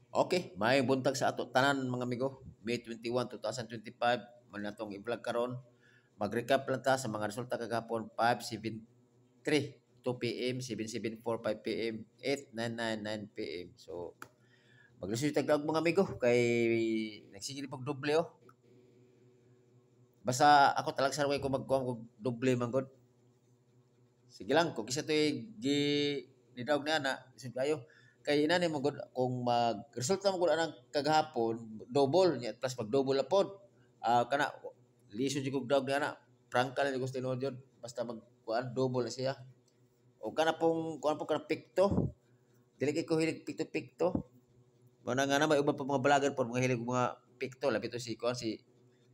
Okay, may buntag sa ato tanan mga amigo. May 21, 2025 man natong i-vlog karon. Mag-recap lang ta sa mga resulta kagahapon 5:73 2 PM, 7:74 5 PM, 8:999 PM. So, maglusod tagdag mga amigo kay nagsige pag doble oh. Basta ako talag sarway ko magkuha ko doble man gud. Sige lang kung kisa to'y ni dawg na ana, lisod kayo. Kay inani mo gud kung mag-resulta mo gud anang kagahapon, double nya plus mag-double na pod. Kana lisod jud kog dawg ni ana. Prangka na gusto tinuod yun. Basta magkuan double na siya. O kana pong kuan po kana pikto. Dili kay ko hilig pikto-pikto. Mana nga na may uban pa mga balagan po mga hilig mga pikto labi to si kuan si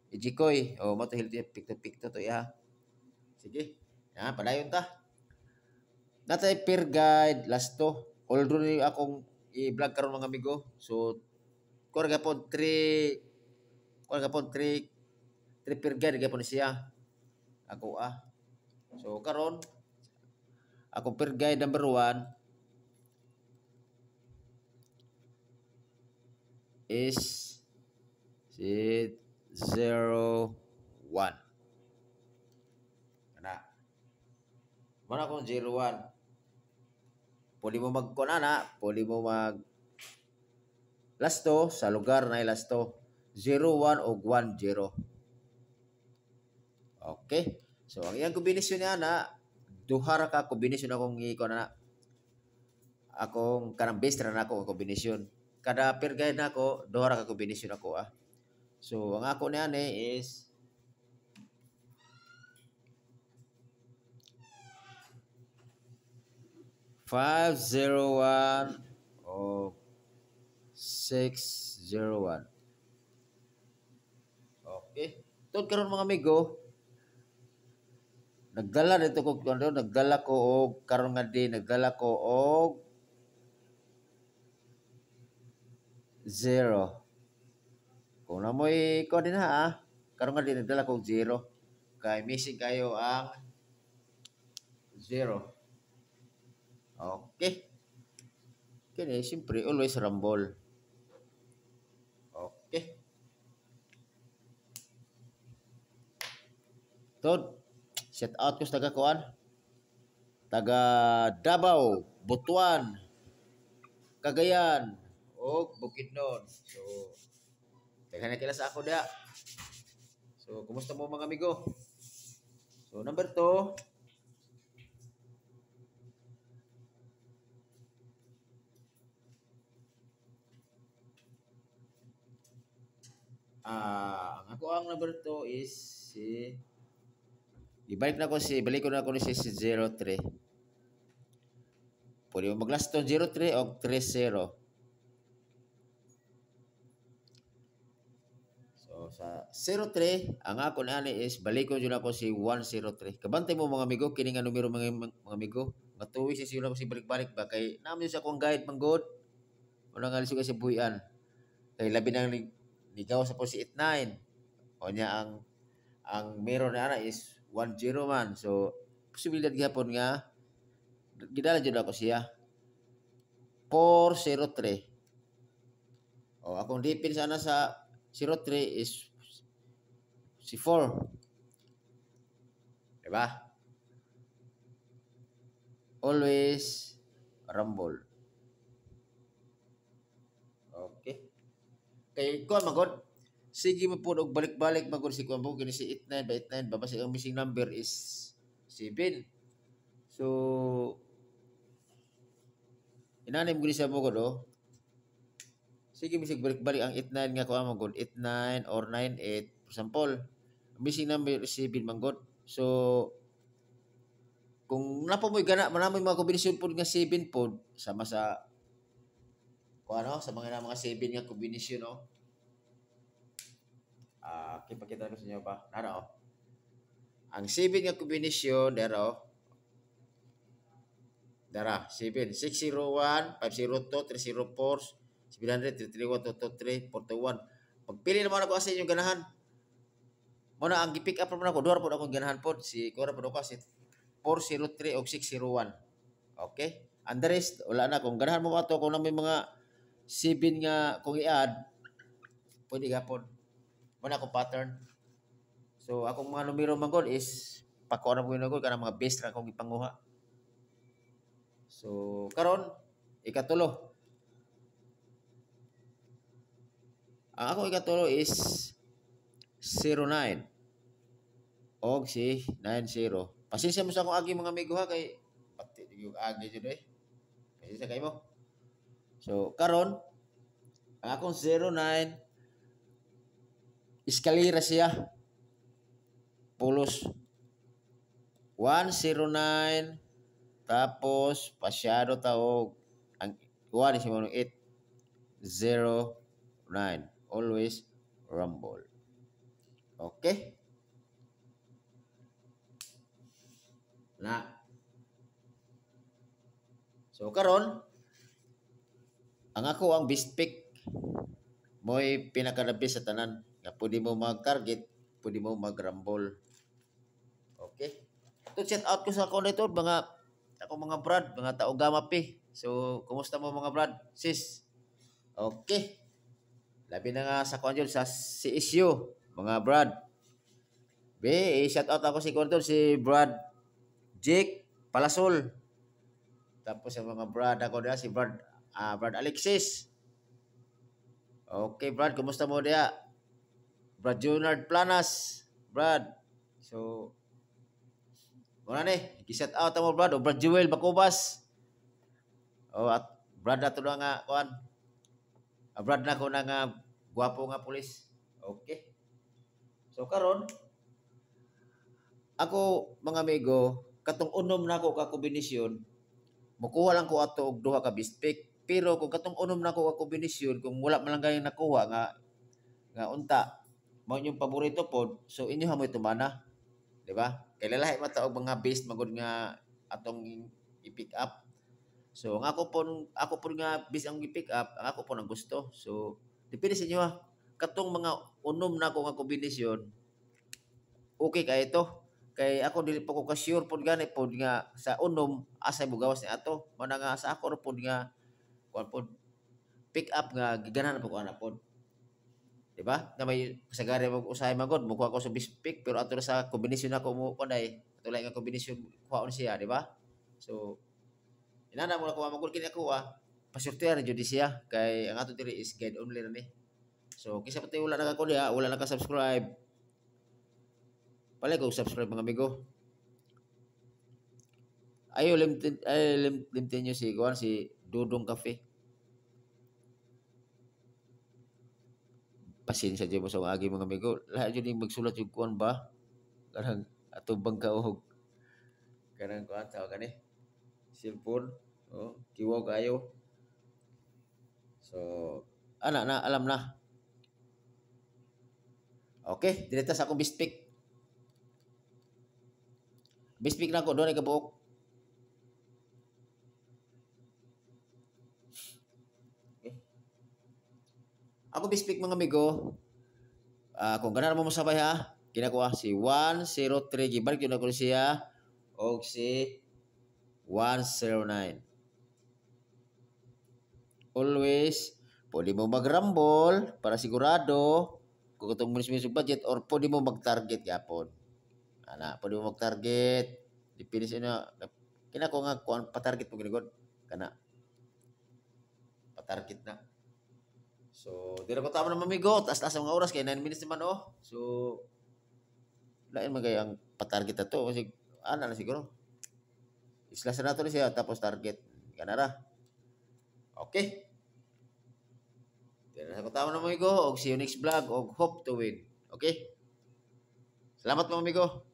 Ejikoy. O mo to hilig pikto-pikto to ya. Sige. Ya, padayon ta. Natay peer guide last to. Although ni akong i-vlog karon mga amigo. So kuan gapon 3 peer guide gapon siya. Ako So karon ako peer guide number 1 is si 01. Kana. Mana kung 01. Pwede mo pwede mo lasto sa lugar na lasto 01 o 10. Okay. So ang iyang kombinasyon niya na duha ra ka kombinasyon akong iko na akong kanang base ra na ako kombinasyon. Kada pair guide na ako duha ra ka kombinasyon ako So ang ako niya ni is 501 o 601. Okay. Tod karon mga amigo, nagdala dito ko nagdala ko og karon nga di nagdala ko og 0. Kung namoy ko din karon nga di nagdala ko og 0. Kay missing kayo ang 0. Okay. Kini siyempre always rumble. Okay. Tod, set out ko sa taga kuan. Taga Davao, Butuan, Cagayan, o Bukidnon. So, taghan na kila sa ako dia. So, kumusta mo mga amigo? So, number 2, ang ako ang number 2 is si balik ko na ako ni si 03. Pwede mo mag-last to 03 o 30. So sa 03, ang ako ni ani is balik ko jud ako si 103. Kabantay mo mga amigo kini nga numero mga amigo. Matuwi si sila ko si balik-balik ba kay namin sa akong guide manggod. Wala nga lisod si buyan. Kay labi nang ligaw sa po si 89. O niya ang meron na ana is 10 man. So posibilidad gyapon nga gidala jud ako siya 403. O akong dipin sana sa 03 is si 4. Diba? Always rumble. Okay. Kay ko magod. Sige mo po og balik-balik magod si kuan po kini si 89 by 89 babasa ang missing number is 7. So inanim guni sa mo ko Sige misig balik-balik ang 89 nga kuha mo god 89 or 98 for example. Missing number is 7 manggod. So kung napa mo'y gana manamay mga kombinasyon pod nga 7 pod sama sa kung sa mga 7 nga kombinasyon no. Kipakita ko sa inyo pa. Ang 7 nga kombinasyon dara 7 601 502 304 700 331 223 41. Pagpili naman ako sa inyong ganahan. Muna ang gi-pick up naman ako, duha po akong ganahan po si Cora po ako si 403 o 601. Okay? And the rest, wala na kung ganahan mo ato kung na may mga 7 nga kung i-add, pwede gapon. Muna akong pattern. So akong mga numero man gud is pakuha na ko yun kana mga base ra akong ipanguha. So karon ikatulo. Ang ako ikatulo is 09 og si 90. Pasensya mo sa akong agi mga amigo ha kay pati yung agi jud eh. Pasensya kay mo. So karon ang akong 09 eskalera siya. Pulos 109 tapos pasyado taog ang 1 is mo 809. Always rumble. Okay? Na. So karon ang ako ang best pick mo'y pinakadabis sa tanan nga pwede mo mag-target, pwede mo mag-rumble. Okay? To chat out ko sa ako nito mga brad, mga tao gama pi. So, kumusta mo mga brad? Sis. Okay. Labi na nga sa konjol sa CSU, mga brad. Shout out ako si konjol si Brad Jake Palasol. Tapos yung mga brad ako dia si Brad Alexis. Okay, Brad, kumusta mo dia? Brad Junard Planas. Brad. So, muna ni, i-shout out mo Brad o Brad Jewel Bakubas. O at Brad na to na nga kuan. Brad na ko na nga gwapo nga pulis. Okay. So karon ako mga amigo, katong unom na ko ka kombinasyon, mukuha lang ko ato og duha ka bispik. Pero kung katong unom na ko ka kombinasyon, kung wala man lang gayang nakuha nga unta, mao yung paborito pod, so inyo hamoy tumana. Di ba? Kay lalahi mata og mga base magud nga atong i-pick up. So ang ako pon nga base ang i-pick up, ang ako pon ang gusto. So depende sa inyo ha. Katong mga unom na ko nga kombinasyon, okay kay ito. Kay ako dili pa ko ka sure pod gani pod nga sa unom asay bugawas ni ato. Mana nga sa ako pod nga kuan pod pick up nga giganahan po ko ana pod. Di ba? Na may kasagari mo usahay magod, mukuha ko sa bispik pero ato sa kombinasyon ako mo kunay, tulay nga kombinasyon kuhaon siya, di ba? So inana mo na kuha magod kini ako pasurtihan jud siya kay ang ato diri is guide only na ni. So kisa pati wala na ka diha, wala na ka subscribe. Pala ko subscribe mga amigo. Ayo limtin nyo si Dudong Cafe. Pasensya dyan mo sa agi mga amigo. Lahat yun yung magsulat yung kuwan ba? Karang atubang kaohog. Karang kuwan, tawag ka ni. Cellphone. Oh, kiwaw kayo. So, alam na. Okay, direta sa akong bispik. Bispik na ako, doon ay kabuok. Okay. Ako bispik mga amigo. Kung ganahan mo masabay ha, kinakuha si 103, gibalik yun ako siya, o si 109. Always, pwede mo mag-rumble para sigurado kung itong munis budget or pwede mo mag-target yapon. Pwede mo mag-target. Depende sa inyo. Kinako nga kung pa-target mo ginigod. Kana. Pa-target na. So, di na ko tama ng mamigo. Taas-taas ang mga oras. Kaya 9 minutes naman So, lain magay ang pa-target na to. Kasi, na siguro. Islas na to siya. Tapos target. Ganara. Okay. Di na ko tama ng mamigo. See you next vlog. Hope to win. Okay. Salamat mga amigo.